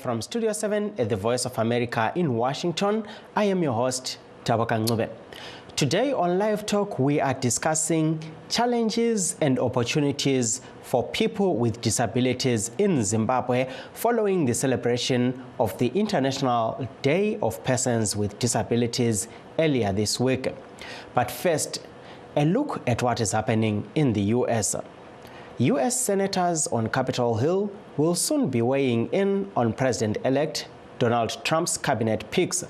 from Studio 7 at the Voice of America in Washington. I am your host, Tabaka Ncube. Today on Live Talk, we are discussing challenges and opportunities for people with disabilities in Zimbabwe following the celebration of the International Day of Persons with Disabilities earlier this week. But first, a look at what is happening in the U.S. U.S. senators on Capitol Hill will soon be weighing in on President-elect Donald Trump's cabinet picks,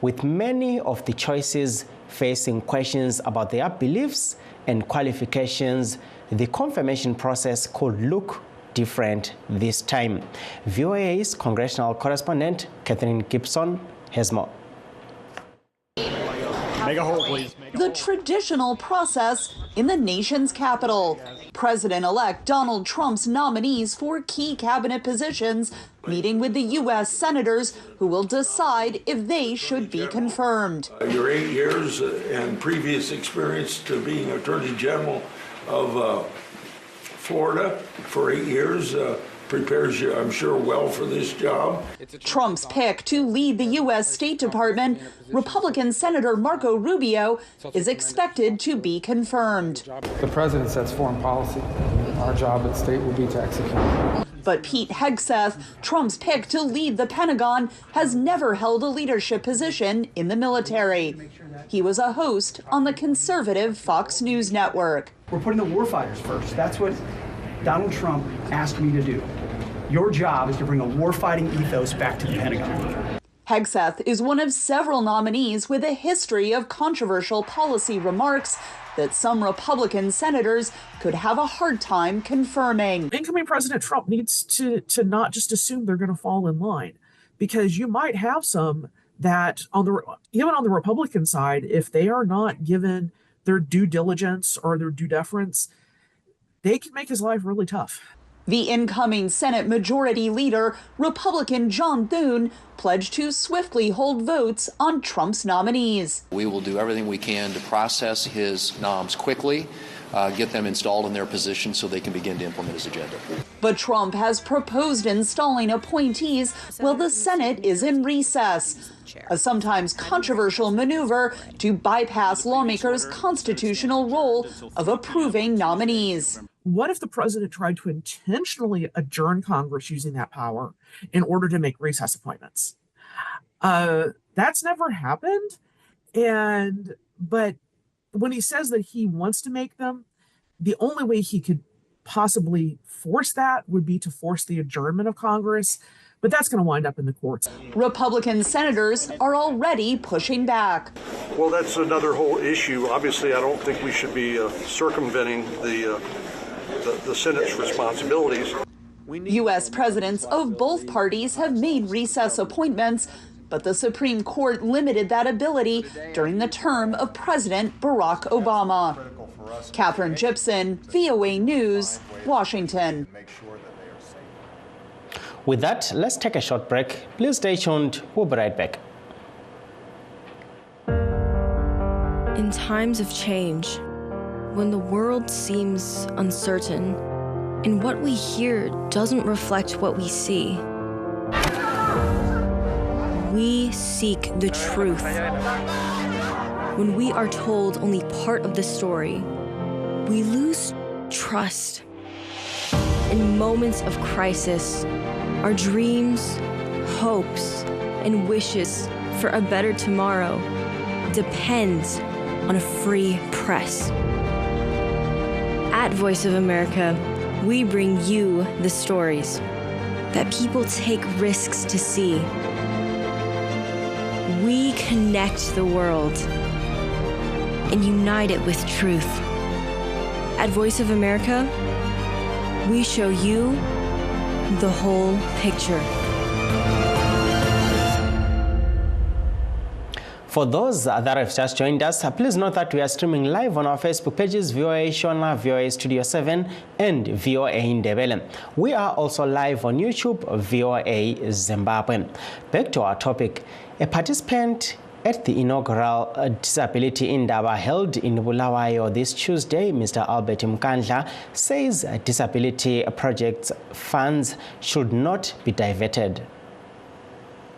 with many of the choices facing questions about their beliefs and qualifications. The confirmation process could look different this time. VOA's congressional correspondent, Catherine Gibson, has more. Make a hole, please. The traditional process in the nation's capital. President-elect Donald Trump's nominees for key cabinet positions meeting with the U.S. senators who will decide if they should be confirmed. Your 8 years and previous experience to being Attorney General of Florida for 8 years prepares you, I'm sure, well for this job. Trump's pick to lead the U.S. State Department, Republican Senator Marco Rubio, is expected to be confirmed. The president sets foreign policy. Our job at state will be to execute. But Pete Hegseth, Trump's pick to lead the Pentagon, has never held a leadership position in the military. He was a host on the conservative Fox News network. We're putting the warfighters first. That's what Donald Trump asked me to do. Your job is to bring a warfighting ethos back to the Pentagon. Hegseth is one of several nominees with a history of controversial policy remarks that some Republican senators could have a hard time confirming. Incoming President Trump needs to not just assume they're going to fall in line, because you might have some that even on the Republican side, if they are not given their due diligence or their due deference, they can make his life really tough. The incoming Senate Majority Leader, Republican John Thune, pledged to swiftly hold votes on Trump's nominees. We will do everything we can to process his noms quickly, get them installed in their positions so they can begin to implement his agenda. But Trump has proposed installing appointees while the Senate is in recess, a sometimes controversial maneuver to bypass lawmakers' constitutional role of approving nominees. What if the president tried to intentionally adjourn Congress using that power in order to make recess appointments? That's never happened. But when he says that he wants to make them, the only way he could possibly force that would be to force the adjournment of Congress. But that's going to wind up in the courts. Republican senators are already pushing back. Well, that's another whole issue. Obviously, I don't think we should be circumventing the Senate's responsibilities. U.S. presidents of both parties have made recess appointments, but the Supreme Court limited that ability during the term of President Barack Obama. Catherine Gibson, VOA News, Washington. With that, let's take a short break. Please stay tuned. We'll be right back. In times of change, when the world seems uncertain and what we hear doesn't reflect what we see, we seek the truth. When we are told only part of the story, we lose trust. In moments of crisis, our dreams, hopes, and wishes for a better tomorrow depends on a free press. At Voice of America, we bring you the stories that people take risks to see. We connect the world and unite it with truth. At Voice of America, we show you the whole picture. For those that have just joined us, please note that we are streaming live on our Facebook pages, VOA Shona, VOA Studio 7, and VOA Ndebele. We are also live on YouTube, VOA Zimbabwe. Back to our topic. A participant at the inaugural Disability Indaba held in Bulawayo this Tuesday, Mr. Albert Mkandla, says disability projects funds should not be diverted.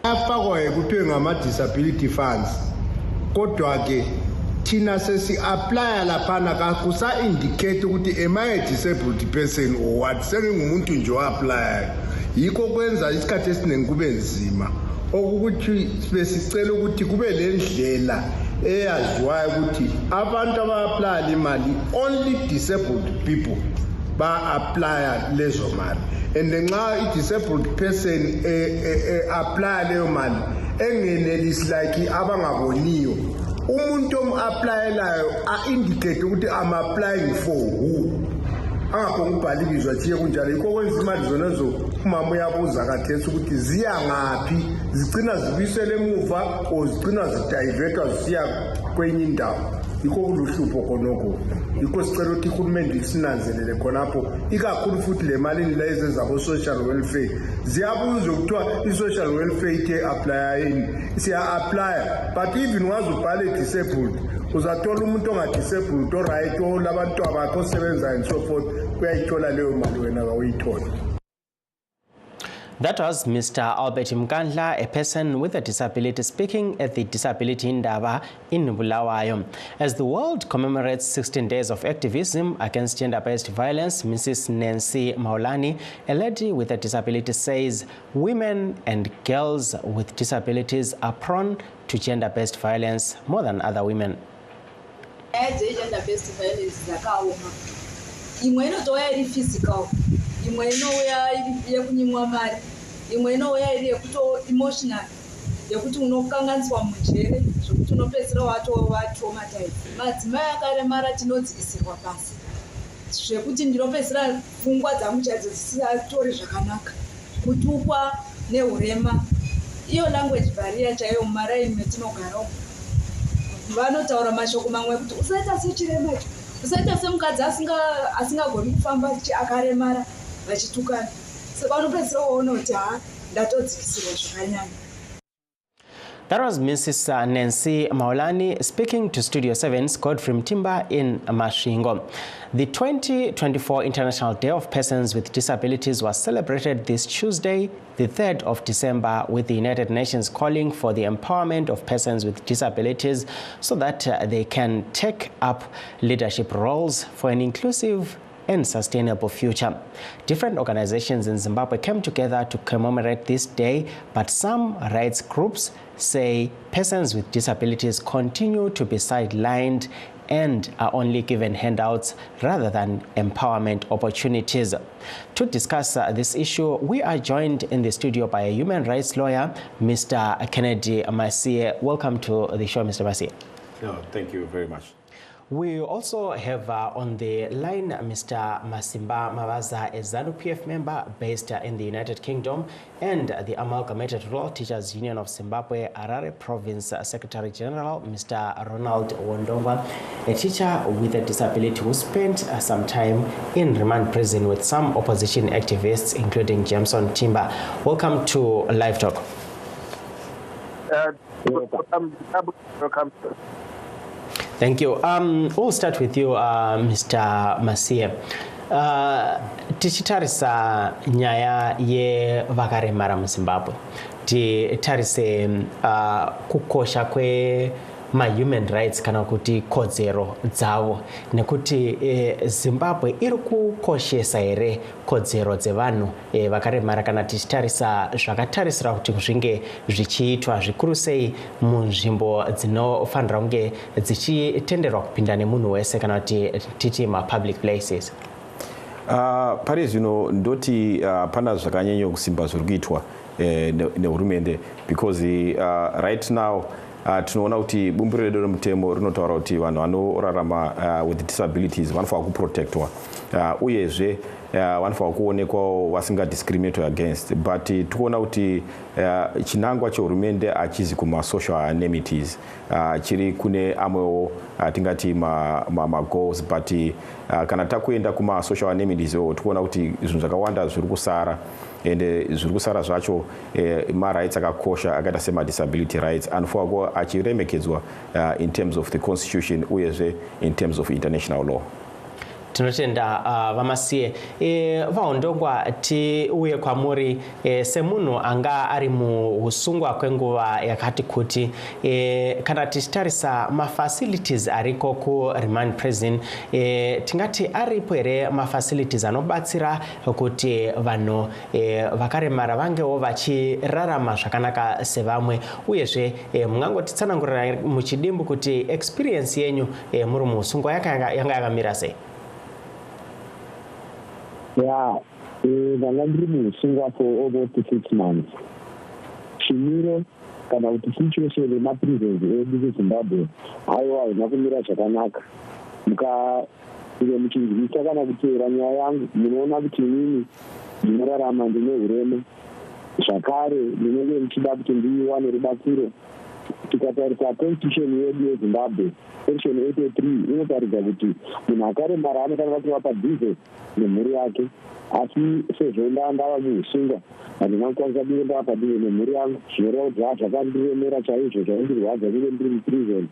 afakwa kuthiwe ngama-disability funds kodwa ke thina sesi-aplya laphana kakusa-indicate ukuthi am I a disabled person or what, sengingumuntu nje o-aplayayo. Yikho kwenza isikhathi esiningi kube nzima okukuthi besicela ukuthi kube lendlela eyaziwayo ukuthi abantu aba-aplya imali only disabled people ba-aplya lezo mali, and nxa i-disabled person aplya leyo mali engenelisi like abangaboniyo, umuntu omu-aplayelayo a-indicate ukuthi I'm applying for who, angaphonga ubhala ibizwa thiye kunjalo. Yikho kwenza imali zonezo umama uyabuza kathesi ukuthi ziya ngaphi, zigcina zibuyisele emuva or zigcina zidivetwa zisiya kwenye indawo. Yikho kuluhlupho khonokho. Yikho sicela ukuthi uhulumende sinanzelele khonapho, ikakhulu futhi le malini la ezezabo-social welfare ziyabuzwa kuthiwa i-social welfare ithe aplya yini, siya-aplya but even waze ubhale disabled uzathola umuntu onga-disabled oright olabantu abakho osebenzayo and so forth uyayithola leyo mali wena kawuyithola. That was Mr. Albert Mkandla, a person with a disability, speaking at the Disability Indaba in Bulawayo. As the world commemorates 16 days of activism against gender-based violence, Mrs. Nancy Maulani, a lady with a disability, says women and girls with disabilities are prone to gender-based violence more than other women. Gender-based violence imwe inotoya iri physical, imwe inouya iri yekunyimwa mari, imwe inouya iri yekuto emotional, yekuti unokanganiswa mujere zvokuti unopedzisira watraumatized. Madzimai akaremara tinodzikisirwa pasi zvekuti ndinopedzisira pfungwa dzangu chaidzo dzisisatori zvakanaka, kutukwa neurema. Iyo language barrier chaiyo mumaraini metinogara umu vanotaura mashoko mamwe kuti usaita sechirema, usaita semukadzi asingagoni kufamba akaremara vachitukana. Saka unopedzisira waona kuti ndatodzikisirwa zvakanyanya. That was Mrs. Nancy Maulani speaking to Studio 7's Godfrey Mtimba in Mashingo. The 2024 International Day of Persons with Disabilities was celebrated this Tuesday, the 3rd of December, with the United Nations calling for the empowerment of persons with disabilities so that they can take up leadership roles for an inclusive and sustainable future. Different organizations in Zimbabwe came together to commemorate this day, but some rights groups say persons with disabilities continue to be sidelined and are only given handouts rather than empowerment opportunities. To discuss this issue, we are joined in the studio by a human rights lawyer, Mr. Kennedy Masie. Welcome to the show, Mr. Masie. No, thank you very much. We also have on the line Mr. Masimba Mabaza, a ZANU-PF member based in the United Kingdom, and the Amalgamated Rural Teachers Union of Zimbabwe, Harare Province Secretary General, Mr. Ronald Wondova, a teacher with a disability who spent some time in remand prison with some opposition activists, including Jameson Timber. Welcome to LiveTalk. Welcome. Thank you. We'll start with you, Mr. Masie. Tichitarisa nyaya ye vakaremara muZimbabwe. Titarise kukosha kwe human rights kana kuti kodzero dzavo, nekuti Zimbabwe iri kukoshesa here kodzero dzevanhu vakaremara kana tichitarisa zvakatarisira kuti zvinge zvichiitwa zvikuru sei munzvimbo dzinofanira kunge dzichitenderwa kupinda nemunhu wese kana kuti titi public places. Pari zvino ndoti pana zvakanyanya kusimba zviri kuitwa nehurumende, because right now tinoona kuti bumbiro redu remutemo rinotaura kuti vanhu vanorarama with disabilities vanofanira kuprotectwa, uyezve vanofanira kuonekwa vasingadiscriminatwe against, but tikuona kuti chinangwa chehurumende hachizi kuma-social amenities, chiri kune amwewo tingati ma-goals, but kana takuenda kuma-social amenities tikuona kuti zvinhu zvakawanda zviri kusara, ende zviri kusara zvacho ma-rights akakosha akaita sema-disability rights anofanira kuva achiremekedzwa in terms of the constitution uyezve in terms of international law. tinotenda vamasiye vaondongwa tiuye kwamuri semunhu anga ari muusungwa kwenguva yakati kuti kana tichitarisa mafacilities ariko kuremand prison tingati aripo here mafacilities anobatsira kuti vanhu vakaremara vangewo vachirarama zvakanaka sevamwe uyezve mungangotitsanangurira muchidimbu kuti experience yenyu muri muusungwa yanga yakamira sei? Ndanga ndiri muusungwa for almost 6 months. Chimiro kana kuti situation yemaprisons edu kuZimbabwe aiwa haina kumira zvakanaka. Mukainge muchinzwisa kana kuteera nyaya yangu munoona kuti inini ndinorarama ndine urema zvakare ndinenge ndichida kuti ndiwane rubatsiro. Tikatarisa constitution yedu yeZimbabwe section 83 inotaridza kuti munhu akaremara anofanira kuva padhuze nemhuri yake, asi sezvo ndava muusungwa handina kukwanisa kunge ndava padhuze nemhuri yangu zvinoreva kuti zvakandiremera chaizvo zvaindirwadza kunge ndiri muprison.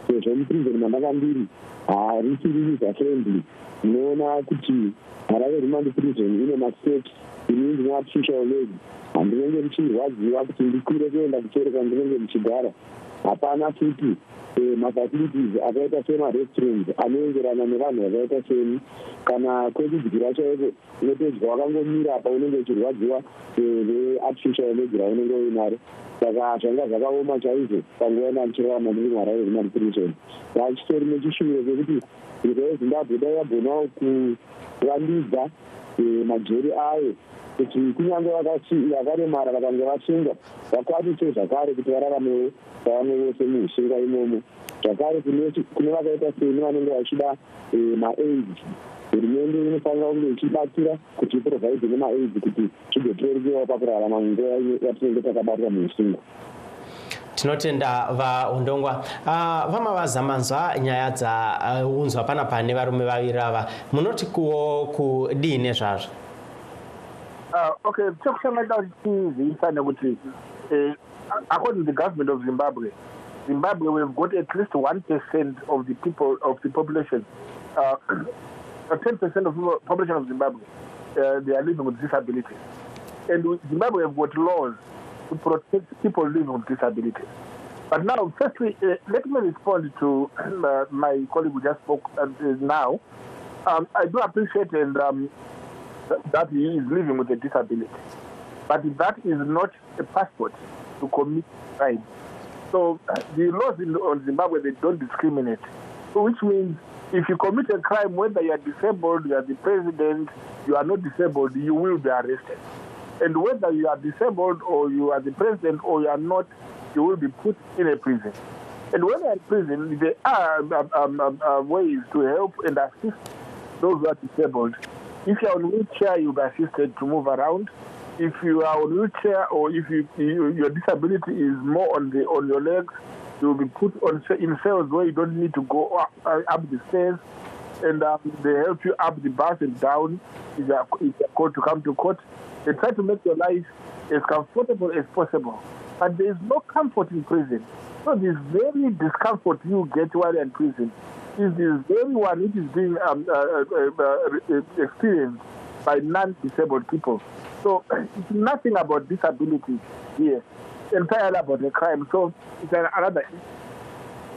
Sezvo muprison mandanga ndiri harisiri user friendly. Unoona kuti Harare remand prison ine masteps inini ndine artificial leg, handinenge ndichirwadziwa kuti ndikwire kuenda kuchereka ndinenge ndichigara. Hapana futi mafacilities akaita semarestrooms anoengerana nevanhu vakaita seni. Kana kwekudyira chaiko unotodya wakangomira apa unenge uchirwadziwa neartificial leg raunenge uinaro. Saka zvanga zvakaoma chaizvo panguva yandichirarama ndiri muHarare remand prison. Chitori nechishuwiro chekuti nyika yeZimbabwe dai yagonawo kuvandudza majeri ayo kuti kunyange vakaremara vakange vasungwa vakwanise zvakare kuti vararamewo savamwe vose muusungwa imomo. Zvakare kune vakaita seni vanenge vachida maaids, hurumende inofanira kunge ichibatsira kuti iprovhaidhe nemaaids kuti zvigotorekewo pakurarama munguva yatinenge takabatwa muusungwa. Tinotenda vaondongwa vama vazamanzwa nyaya dzaunzwa panapa nevarume vaviri ava, munoti kudii nezvazvo? Okay, chokushamata tiziisa nekuti according to the government of Zimbabwe, we've got at least 1% of the people of the population, 10% of the population of Zimbabwe, they are living with disabilities. And Zimbabwe have got laws to protect people living with disabilities. But now, firstly, let me respond to my colleague who just spoke now. I do appreciate and that he is living with a disability. But that is not a passport to commit crime. So the laws on Zimbabwe, they don't discriminate. So which means if you commit a crime, whether you are disabled, you are the president, you are not disabled, you will be arrested. And whether you are disabled or you are the president or you are not, you will be put in a prison. And when you are in prison, there are ways to help and assist those who are disabled. If you are on a wheelchair, you'll be assisted to move around. If you are on a wheelchair or if your disability is more on your legs, you'll be put in cells where you don't need to go up the stairs, and they help you up the bus and down if you are called to come to court. They try to make your life as comfortable as possible. But there is no comfort in prison. So this very discomfort you get while in prison is this very one which is being experienced by non-disabled people. So it's nothing about disability here, entirely about a crime. So it's another issue.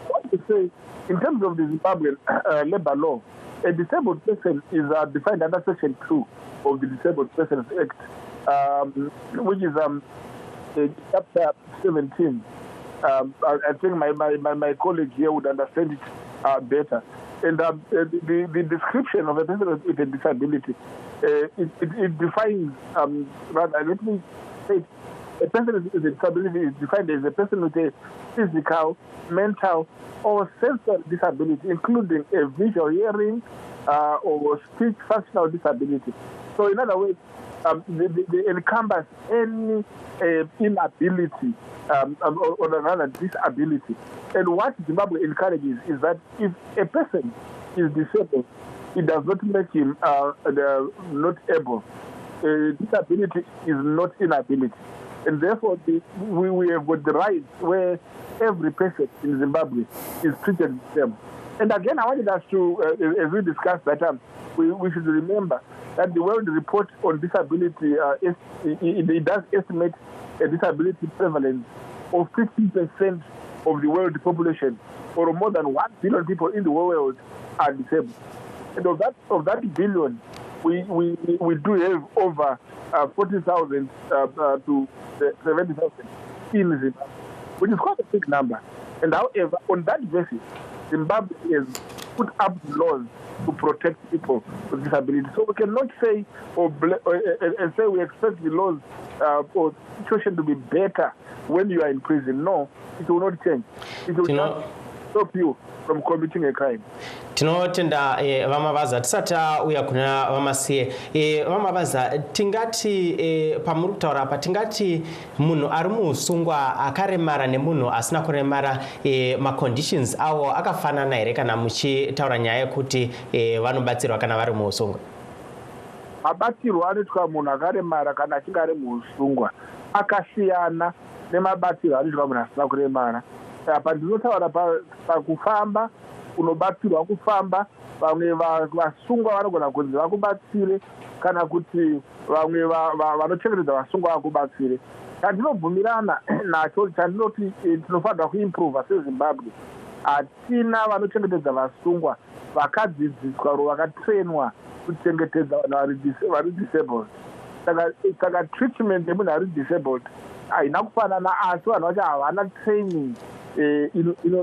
What to say, in terms of the Zimbabwean labor law, a disabled person is defined under Section 2 of the Disabled Persons Act, which is chapter 17. I think my colleague here would understand it better. And the description of a person with a disability, it defines, rather, let me say, a person with a disability is defined as a person with a physical, mental, or sensory disability, including a visual, hearing, or speech functional disability. So, in other words, they encompass any inability or rather disability. And what Zimbabwe encourages is that if a person is disabled, it does not make him not able. Disability is not inability. And therefore, we have got the rights where every person in Zimbabwe is treated the same. And again, I wanted us to, as we discussed that, we should remember that the World Report on Disability, it does estimate a disability prevalence of 15% of the world population, or more than 1 billion people in the world are disabled. And of that billion, we do have over 40,000 to 70,000 in Zimbabwe, which is quite a big number. And however, on that basis, Zimbabwe has put up laws to protect people with disabilities. So we cannot say and say we expect the laws or situation to be better when you are in prison. No, it will not change. It will just stop you from committing a crime. Tinotenda vamavaza tisati uya kuna vamasiye vamavaza tingati pamuri kutaura apa tingati munhu ari muusungwa akaremara nemunhu asina kuremara maconditions avo akafanana here kana muchitaura nyaya yekuti vanobatsirwa kana vari muusungwa? Mabatsirwo anoitwa munhu akaremara kana achinge ari muusungwa akasiyana nemabatsirwo anoitwa munhu asina kuremara. Apa ndinotaura pakufamba, unobatsirwa kufamba, vamwe vasungwa vanogona kunzi vakubatsire kana kuti vamwe vanochengetedza vasungwa vakubatsire. Chandinobvumirana nacho chandinoti tinofanirwa kuimprova seZimbabwe, hatina vanochengetedza vasungwa vakadzidziswa ro vakatrenwa kuchengetedza vanhu vari disabled. Saka treatment yemunhu ari disabled haina kufanana, asi vanhu vacho havana training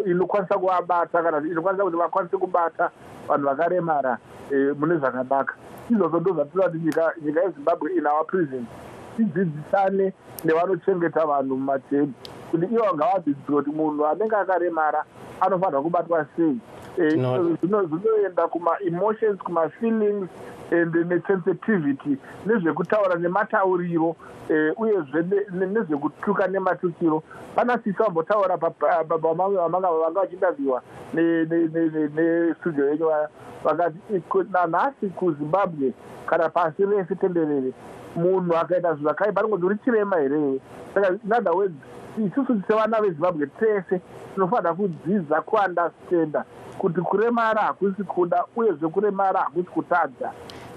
inokwanisa kuvabata kana inokwanisa kuti vakwanise kubata vanhu vakaremara mune zvakanaka. Izvozvo ndo zvatinoda kuti nyika yeZimbabwe in our prison tidzidzisane nevanochengeta vanhu mumateni kuti ivo ngavadzidziswe kuti munhu anenge akaremara anofanirwa kubatwa sei. Zvinoenda kuma-emotions, kuma-feelings and nesensitivity, nezvekutaura nematauriro uyezve nezvekutuka nematukiro. Panasisa vambotaura vamanga vachindaviwa nestudio yenyu vakati nanhasi kuZimbabwe kana pasi rese tenderere munhu akaita zvinhu zvakaipa anongoti uri chirema here. Saka in other words, isusu sevana veZimbabwe tese tinofanira kudzidza kuandastenda kuti kuremara hakusi kuda uyezve kuremara hakusi kutadza.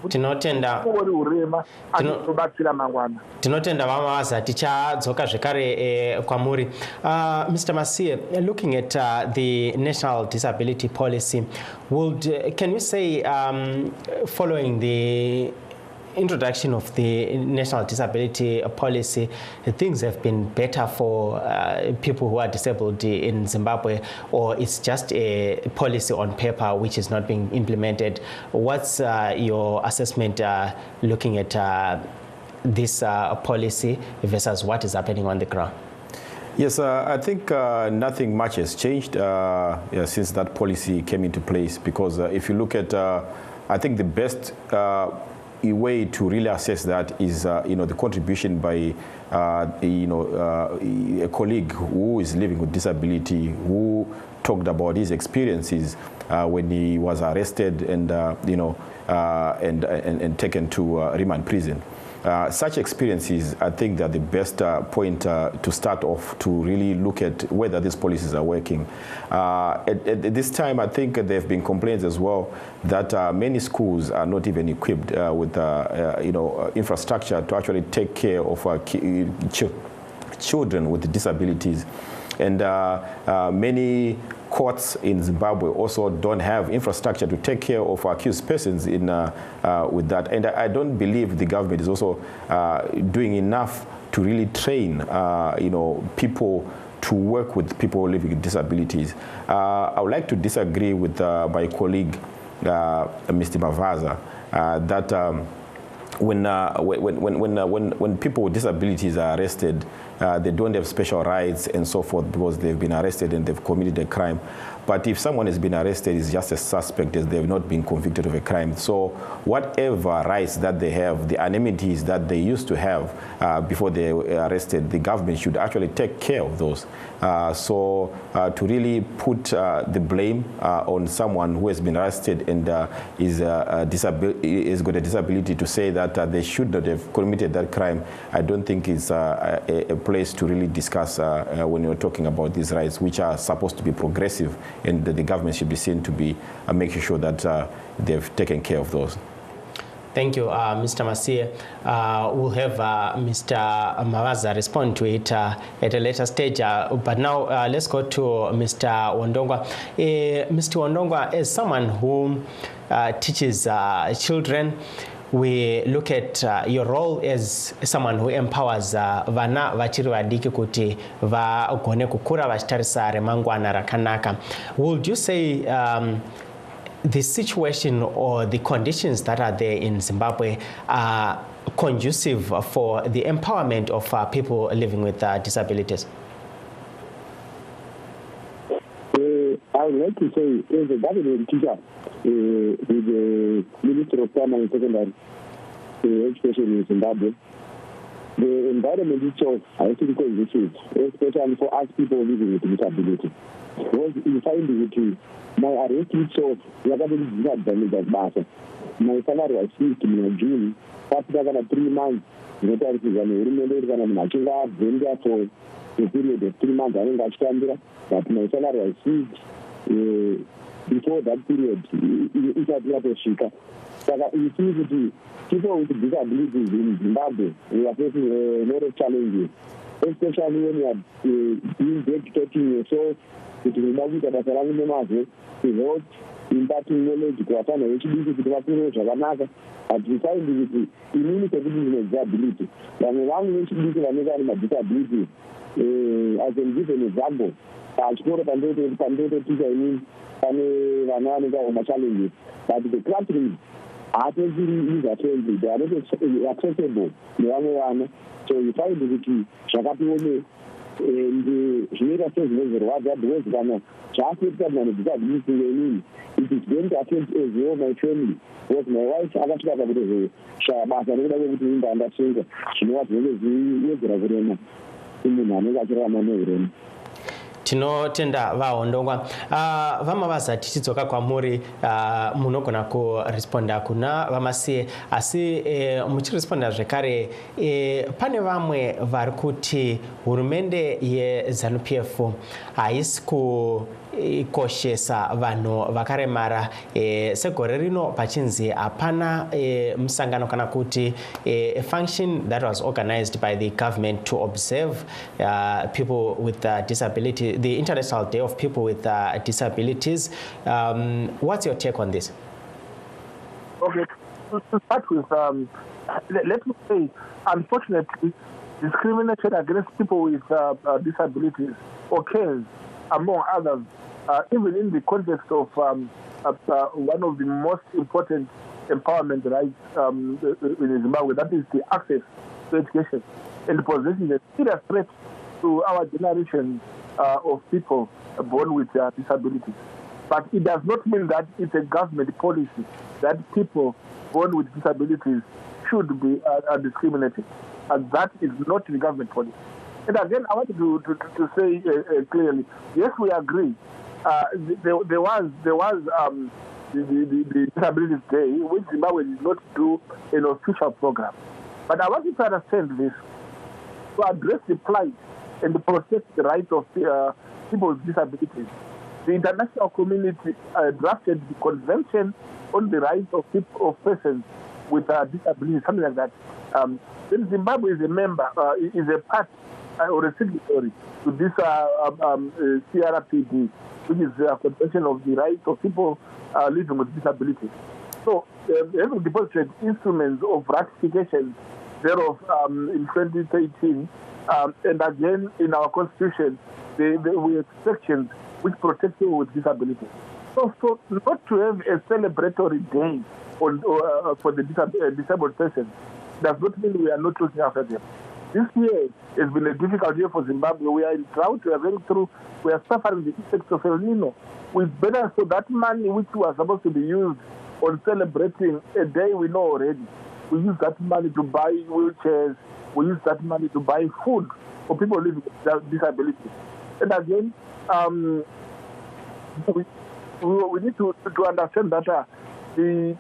Tinotenda urema anobatsira mangwana. Tinotenda vamavaza tichadzoka zvekare kwamuri. Mr. Masiye, looking at the national disability policy, can you say following the introduction of the national disability policy, things have been better for people who are disabled in Zimbabwe, or it's just a policy on paper which is not being implemented? What's your assessment looking at this policy versus what is happening on the ground? Yes, I think nothing much has changed since that policy came into place, because if you look at, I think the best a way to really assess that is, the contribution by, a colleague who is living with disability, who talked about his experiences when he was arrested and, and taken to remand prison. Such experiences, I think, are the best point to start off to really look at whether these policies are working. At this time, I think there have been complaints as well that many schools are not even equipped with infrastructure to actually take care of children with disabilities. And many courts in Zimbabwe also don't have infrastructure to take care of accused persons in with that. And I don't believe the government is also doing enough to really train, people to work with people living with disabilities. I would like to disagree with my colleague, Mr. Mavaza, that when people with disabilities are arrested, they don't have special rights and so forth because they've been arrested and they've committed a crime. But if someone has been arrested, it's just a suspect as they've not been convicted of a crime. So whatever rights that they have, the amenities that they used to have before they were arrested, the government should actually take care of those. To really put the blame on someone who has been arrested and is got a disability to say that they should not have committed that crime, I don't think is a place to really discuss when you're talking about these rights, which are supposed to be progressive, and that the government should be seen to be making sure that they've taken care of those. Thank you, Mr. Masie. We'll have Mr. Mavaza respond to it at a later stage. But now let's go to Mr. Wandongwa. Mr. Wandongwa, as someone who teaches children, we look at your role as someone who empowers vana vachiri vadiki kuti vagone kukura vachitarisa remangwana rakanaka. Would you say the situation or the conditions that are there in Zimbabwe are conducive for the empowerment of people living with disabilities? I would like to say, as a government teacher with the Minister of Primary and Secondary Education in Zimbabwe, the environment itself, I think, conducive, especially for us people living with disability. Because you find it, my arrest itself, we are going to disadvantage as Basa. My salary was 50 in June, after 3 months, for a period of 3 months, I think I stand but my salary was 6 before that period, it had not a shika. So you see that people with disabilities in Zimbabwe, we are facing a lot of challenges, especially when you are being dedicating yourself to Zimbabwe that are surrounding them without impacting knowledge to Kwatana, which is to the but we find the immunity of disability. And one which is a disability, I can give an example. I score a pandemic teacher in challenges, but the country are friendly, they are not accessible. So you find the Shakapi and the Shinera says, what that was done. It is going to affect as well my family. Because my wife, I got to have Shabbat, I don't know understand. She was really tinotenda vaondongwa vamavaza tichidzoka kwamuri munogona kuresponda kuna vamasiye asi muchiresponda zvekare pane vamwe vari kuti hurumende yeZANU-PF haisi kukoshesa vanhu vakaremara segore rino pachinzi hapana musangano kana kuti a function that was organized by the government to observe people with disability, the International Day of People with Disabilities. What's your take on this? Okay, to start with, let me say, unfortunately, discrimination against people with disabilities occurs, among others, even in the context of one of the most important empowerment rights in Zimbabwe, that is the access to education, and possessing a serious threat to our generation of people born with disabilities. But it does not mean that it's a government policy that people born with disabilities should be discriminated. And that is not the government policy. And again, I want to say clearly, yes, we agree. There was the Disabilities Day, which Zimbabwe did not do an official program. But I want you to understand this, to address the plight and to protect the rights of people with disabilities. The international community drafted the Convention on the Rights of Persons with Disabilities, something like that. Then Zimbabwe is a member, is a part or a signatory to this CRPD, which is the Convention of the Rights of People Living with Disabilities. So, having deposited instruments of ratification thereof in 2013, and again in our Constitution, we have sections which protect people with disabilities. So not to have a celebratory day for the disabled persons does not mean we are not looking after them. This year has been a difficult year for Zimbabwe. We are in drought, we are going through, we are suffering the effects of El Nino. We better so that money which was supposed to be used on celebrating a day we know already, we use that money to buy wheelchairs, we use that money to buy food for people living with disabilities. And again, we need to understand that the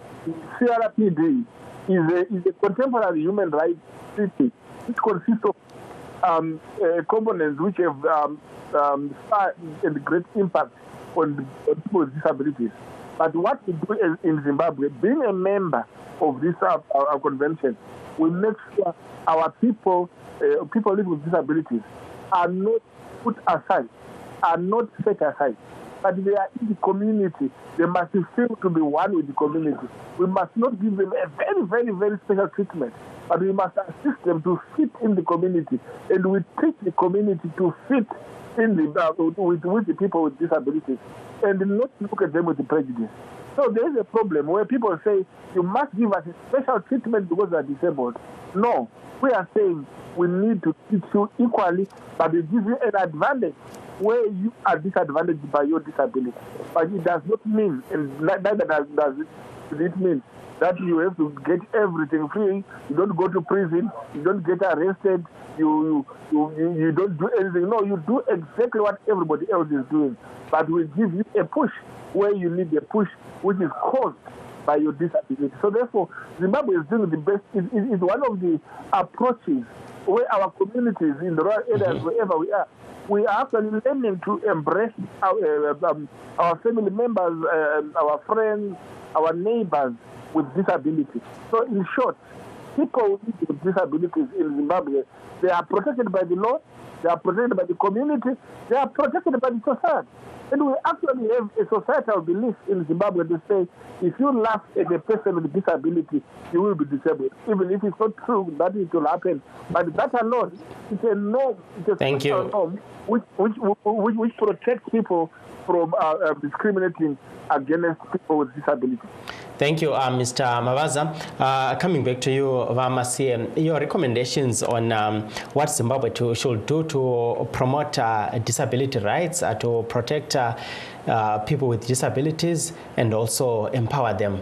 CRPD is a contemporary human rights treaty which consists of components which have far and great impact on people with disabilities. But what we do in Zimbabwe, being a member of this our convention, we make sure our people living with disabilities are not put aside, are not set aside, but they are in the community. They must feel to be one with the community. We must not give them a very, very, very special treatment, but we must assist them to fit in the community, and we teach the community to fit in with the people with disabilities, and not look at them with prejudice. So there is a problem where people say, you must give us a special treatment because they are disabled. No, we are saying we need to treat you equally, but we give you an advantage where you are disadvantaged by your disability. But it does not mean, and neither does it mean, that you have to get everything free. You don't go to prison. You don't get arrested. You don't do anything. No, you do exactly what everybody else is doing. But we give you a push where you need a push, which is caused by your disability. So therefore, Zimbabwe is doing the best. It's one of the approaches where our communities in the rural areas, wherever we are actually learning to embrace our family members, our friends, our neighbors with disabilities. So in short, people with disabilities in Zimbabwe, they are protected by the law, they are protected by the community, they are protected by the society. And we actually have a societal belief in Zimbabwe to say, if you laugh at a person with disability, you will be disabled. Even if it's not true that it will happen. But that alone, it's a norm, it's a social norm which protects people from discriminating against people with disabilities. Thank you, Mr. Mavaza. Coming back to you, Vamasi, your recommendations on what Zimbabwe should do to promote disability rights, to protect people with disabilities, and also empower them.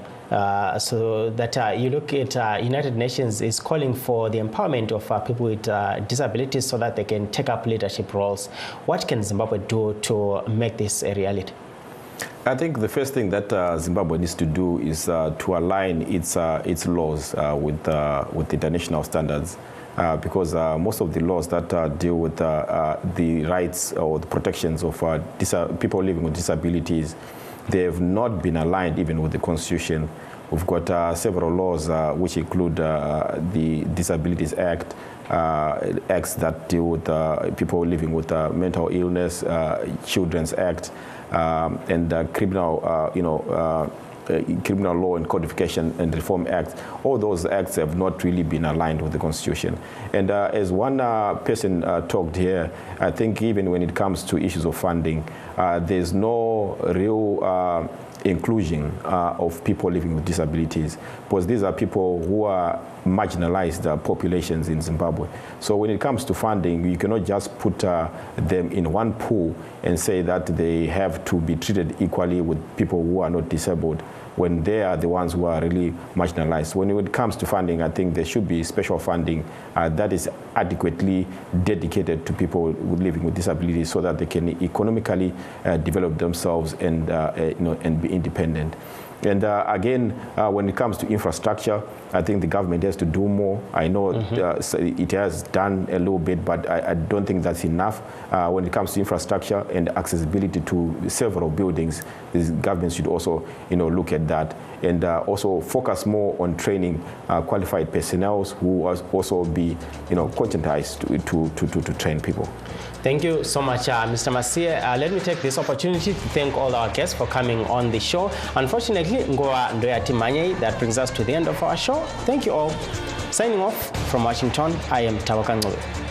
So that you look at United Nations is calling for the empowerment of people with disabilities so that they can take up leadership roles. What can Zimbabwe do to make this a reality? I think the first thing that Zimbabwe needs to do is to align its laws with international standards, because most of the laws that deal with the rights or the protections of people living with disabilities, they have not been aligned even with the Constitution. We've got several laws which include the Disabilities Act, acts that deal with people living with mental illness, Children's Act, and criminal, Criminal Law and Codification and Reform Act. All those acts have not really been aligned with the Constitution. And as one person talked here, I think even when it comes to issues of funding, there's no real inclusion of people living with disabilities, because these are people who are marginalized populations in Zimbabwe. So when it comes to funding, you cannot just put them in one pool and say that they have to be treated equally with people who are not disabled, when they are the ones who are really marginalized. When it comes to funding, I think there should be special funding that is adequately dedicated to people living with disabilities so that they can economically develop themselves and, and be independent. And again, when it comes to infrastructure, I think the government has to do more. I know it has done a little bit, but I don't think that's enough. When it comes to infrastructure and accessibility to several buildings, the government should also, look at that, and also focus more on training qualified personnel who will also be, conscientized to train people. Thank you so much, Mr. Masie. Let me take this opportunity to thank all our guests for coming on the show. Unfortunately, Ngoa Ndoyati Manye, that brings us to the end of our show. Thank you all. Signing off from Washington, I am Tawakango.